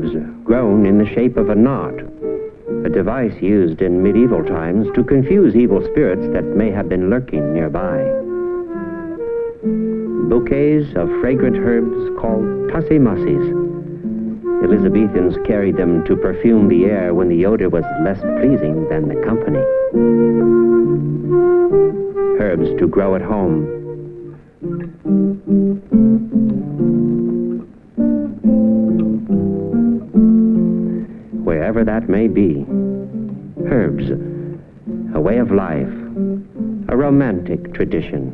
herbs grown in the shape of a knot, a device used in medieval times to confuse evil spirits that may have been lurking nearby. Bouquets of fragrant herbs called tussie-mussies. Elizabethans carried them to perfume the air when the odor was less pleasing than the company. Herbs to grow at home. Wherever that may be, herbs, a way of life, a romantic tradition.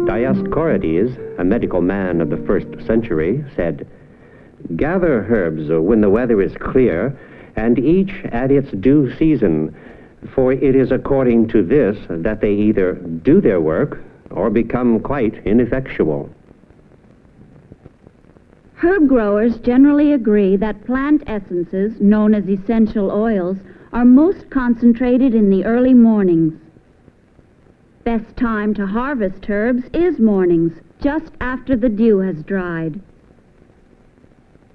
Dioscorides, a medical man of the 1st century, said, "Gather herbs when the weather is clear, and each at its due season, for it is according to this that they either do their work or become quite ineffectual." Herb growers generally agree that plant essences, known as essential oils, are most concentrated in the early mornings. Best time to harvest herbs is mornings, just after the dew has dried.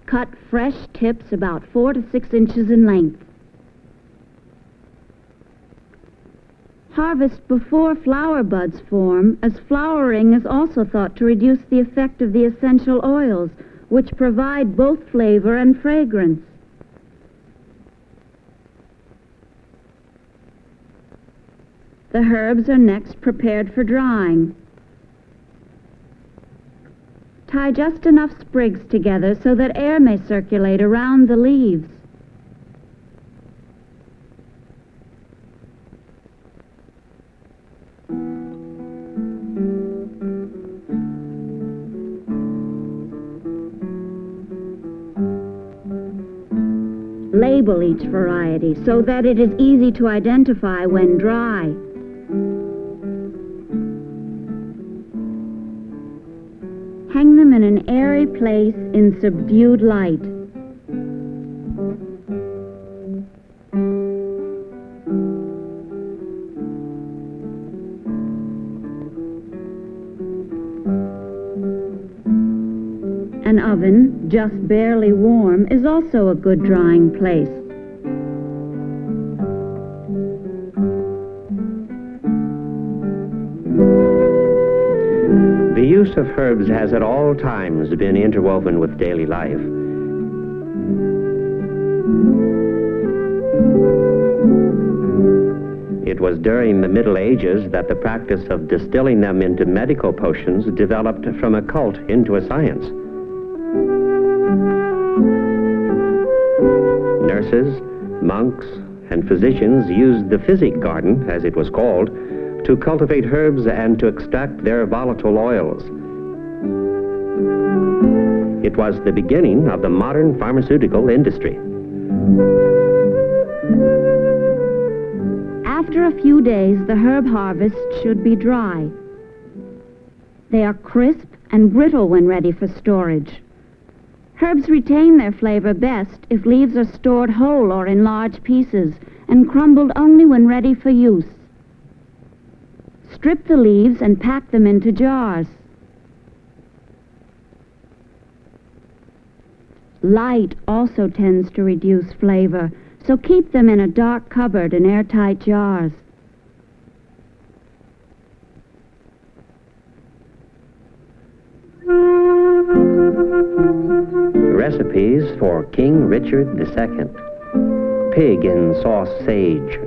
Cut fresh tips about 4 to 6 inches in length. Harvest before flower buds form, as flowering is also thought to reduce the effect of the essential oils, which provide both flavor and fragrance. The herbs are next prepared for drying. Tie just enough sprigs together so that air may circulate around the leaves. Label each variety so that it is easy to identify when dry. Hang them in an airy place in subdued light. An oven, just barely warm, is also a good drying place. The use of herbs has at all times been interwoven with daily life. It was during the Middle Ages that the practice of distilling them into medical potions developed from a cult into a science. Nurses, monks, and physicians used the physic garden, as it was called, to cultivate herbs and to extract their volatile oils. It was the beginning of the modern pharmaceutical industry. After a few days, the herb harvest should be dry. They are crisp and brittle when ready for storage. Herbs retain their flavor best if leaves are stored whole or in large pieces and crumbled only when ready for use. Strip the leaves and pack them into jars. Light also tends to reduce flavor, so keep them in a dark cupboard in airtight jars. Recipes for King Richard II. Pig in sauce sage.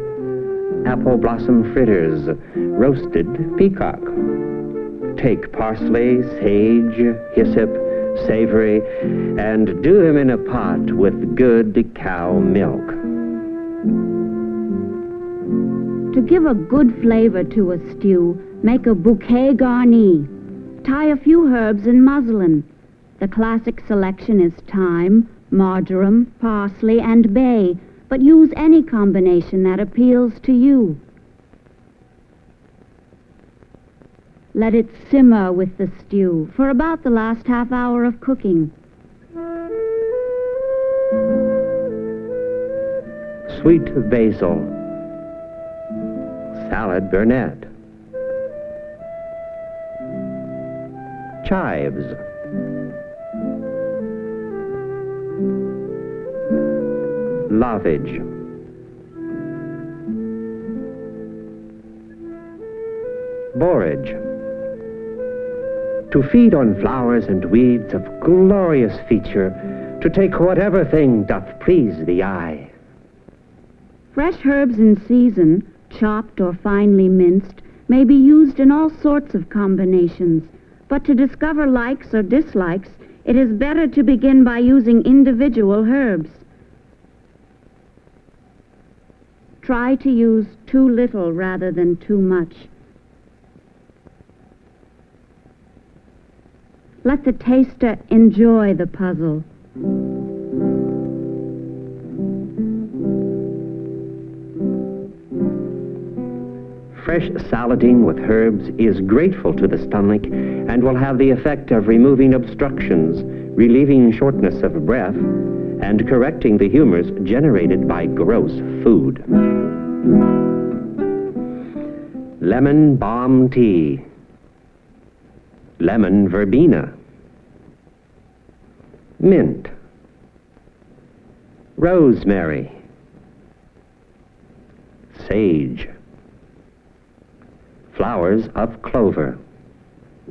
Apple blossom fritters. Roasted peacock. Take parsley, sage, hyssop, savory, and do them in a pot with good cow milk. To give a good flavor to a stew, make a bouquet garni. Tie a few herbs in muslin. The classic selection is thyme, marjoram, parsley, and bay, but use any combination that appeals to you. Let it simmer with the stew for about the last half hour of cooking. sweet basil, salad burnet, chives, lovage, borage. To feed on flowers and weeds of glorious feature, to take whatever thing doth please the eye. Fresh herbs in season, chopped or finely minced, may be used in all sorts of combinations, but to discover likes or dislikes, it is better to begin by using individual herbs. Try to use too little rather than too much. Let the taster enjoy the puzzle. Fresh salading with herbs is grateful to the stomach and will have the effect of removing obstructions, relieving shortness of breath, and correcting the humors generated by gross food. Lemon balm tea, lemon verbena, mint, rosemary, sage, flowers of clover.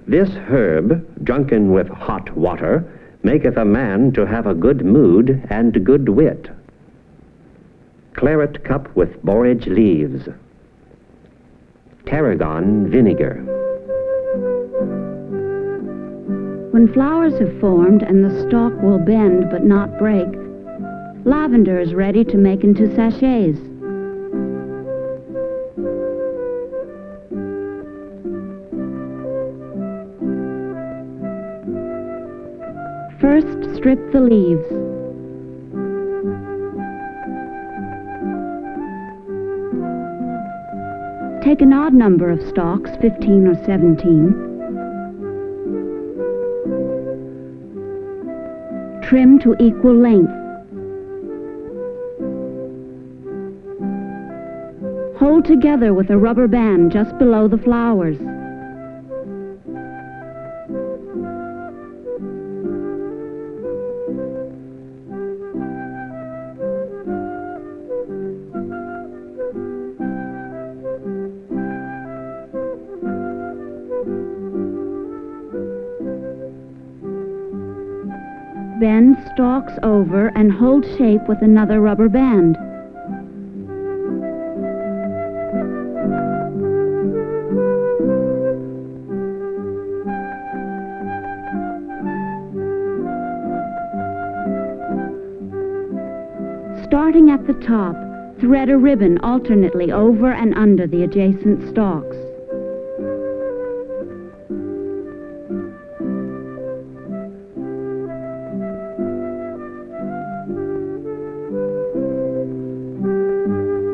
This herb, drunken with hot water, maketh a man to have a good mood and good wit. Claret cup with borage leaves, tarragon vinegar. When flowers have formed and the stalk will bend but not break, lavender is ready to make into sachets. First, strip the leaves. Take an odd number of stalks, 15 or 17. Trim to equal length. Hold together with a rubber band just below the flowers. Bend stalks over and hold shape with another rubber band. Starting at the top, thread a ribbon alternately over and under the adjacent stalks.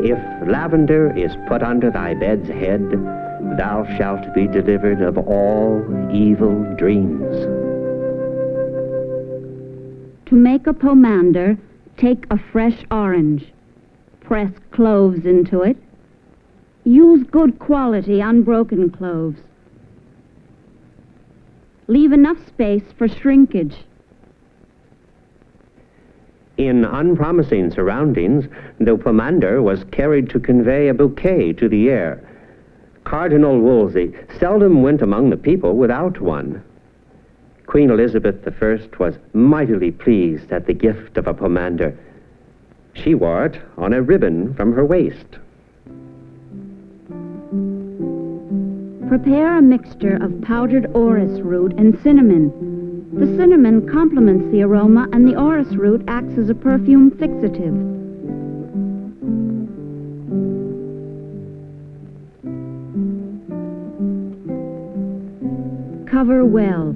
If lavender is put under thy bed's head, thou shalt be delivered of all evil dreams. To make a pomander, take a fresh orange. Press cloves into it. Use good quality unbroken cloves. Leave enough space for shrinkage. In unpromising surroundings, the pomander was carried to convey a bouquet to the air. Cardinal Wolsey seldom went among the people without one. Queen Elizabeth I was mightily pleased at the gift of a pomander. She wore it on a ribbon from her waist. Prepare a mixture of powdered orris root and cinnamon. The cinnamon complements the aroma and the orris root acts as a perfume fixative. Cover well.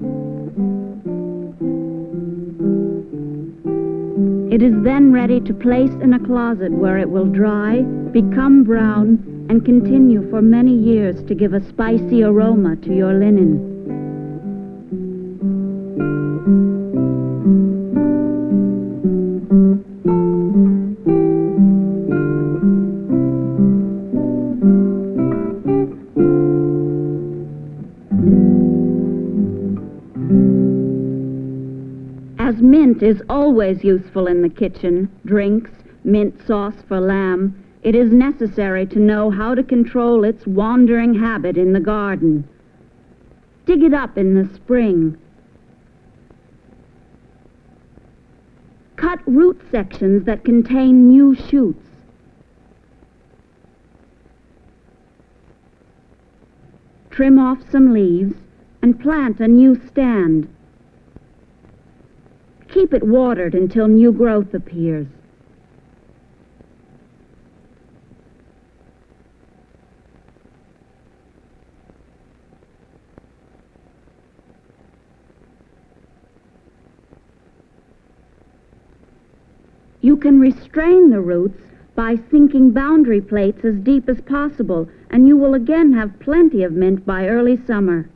It is then ready to place in a closet where it will dry, become brown, and continue for many years to give a spicy aroma to your linen. As mint is always useful in the kitchen, drinks, mint sauce for lamb, it is necessary to know how to control its wandering habit in the garden. Dig it up in the spring. Cut root sections that contain new shoots. Trim off some leaves and plant a new stand. Keep it watered until new growth appears. You can restrain the roots by sinking boundary plates as deep as possible, and you will again have plenty of mint by early summer.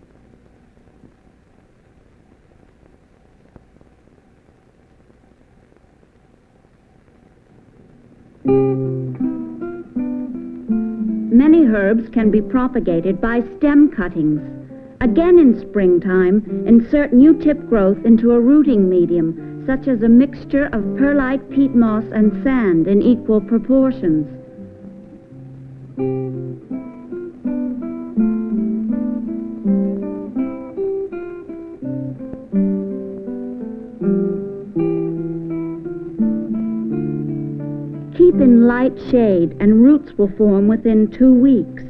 Many herbs can be propagated by stem cuttings. Again in springtime, insert new tip growth into a rooting medium, such as a mixture of perlite, peat moss, and sand in equal proportions. Keep in light shade and roots will form within 2 weeks.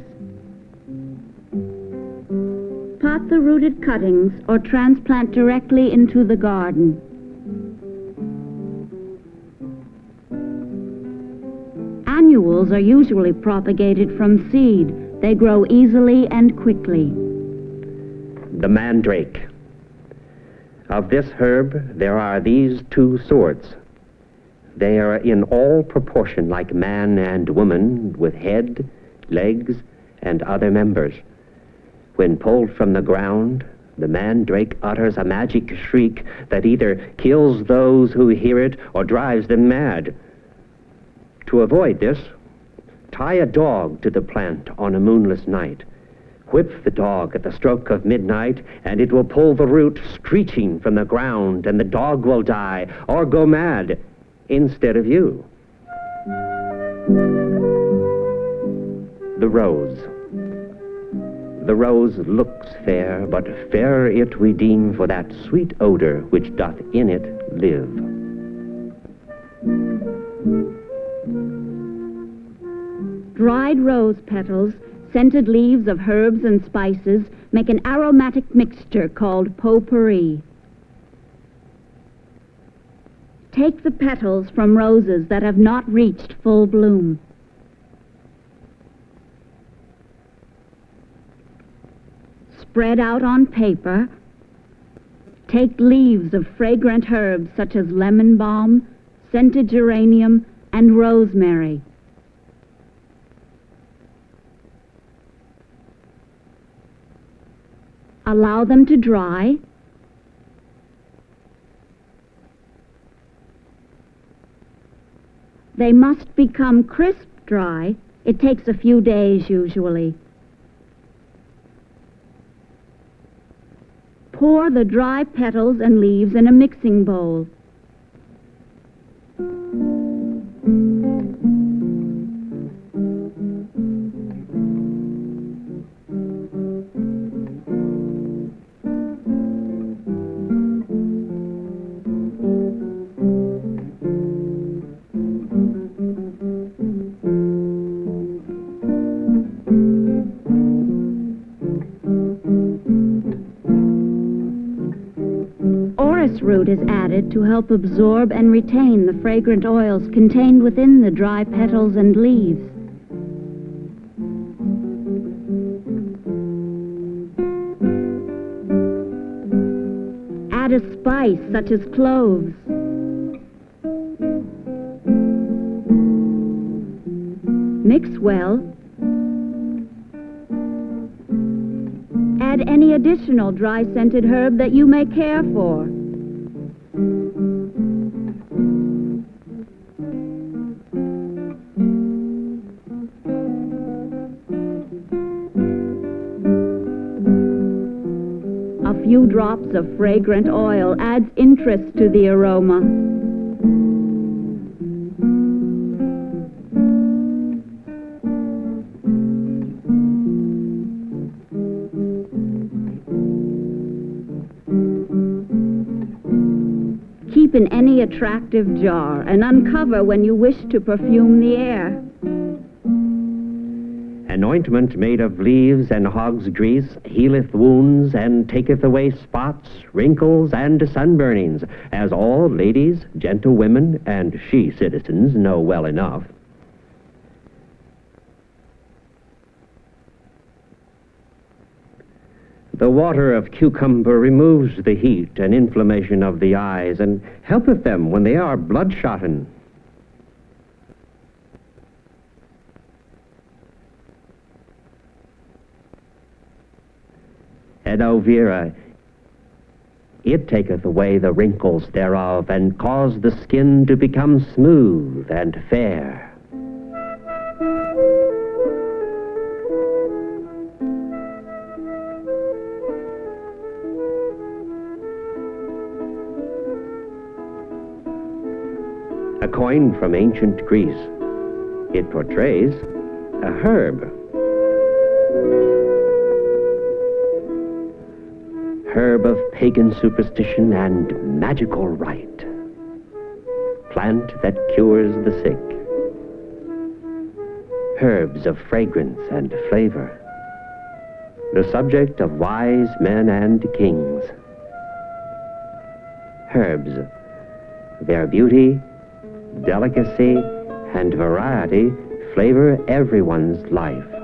Pot the rooted cuttings or transplant directly into the garden. Annuals are usually propagated from seed. They grow easily and quickly. The mandrake. Of this herb, there are these 2 sorts. They are in all proportion like man and woman, with head, legs, and other members. When pulled from the ground, the mandrake utters a magic shriek that either kills those who hear it or drives them mad. To avoid this, tie a dog to the plant on a moonless night. Whip the dog at the stroke of midnight, and it will pull the root screeching from the ground, and the dog will die or go mad instead of you. The rose. The rose looks fair, but fair it we deem for that sweet odor which doth in it live. Dried rose petals, scented leaves of herbs and spices make an aromatic mixture called potpourri. Take the petals from roses that have not reached full bloom. Spread out on paper. Take leaves of fragrant herbs such as lemon balm, scented geranium, and rosemary. Allow them to dry. They must become crisp dry. It takes a few days usually. Pour the dry petals and leaves in a mixing bowl. Root is added to help absorb and retain the fragrant oils contained within the dry petals and leaves. Add a spice such as cloves. Mix well. Add any additional dry scented herb that you may care for. A few drops of fragrant oil adds interest to the aroma. Keep in any attractive jar and uncover when you wish to perfume the air. An ointment made of leaves and hog's grease healeth wounds and taketh away spots, wrinkles, and sunburnings, as all ladies, gentlewomen, and she citizens know well enough. The water of cucumber removes the heat and inflammation of the eyes, and helpeth them when they are bloodshotten. Aloe vera, it taketh away the wrinkles thereof, and cause the skin to become smooth and fair. A coin from ancient Greece. It portrays a herb. Herb of pagan superstition and magical rite. Plant that cures the sick. Herbs of fragrance and flavor. The subject of wise men and kings. Herbs, their beauty, delicacy, and variety flavor everyone's life.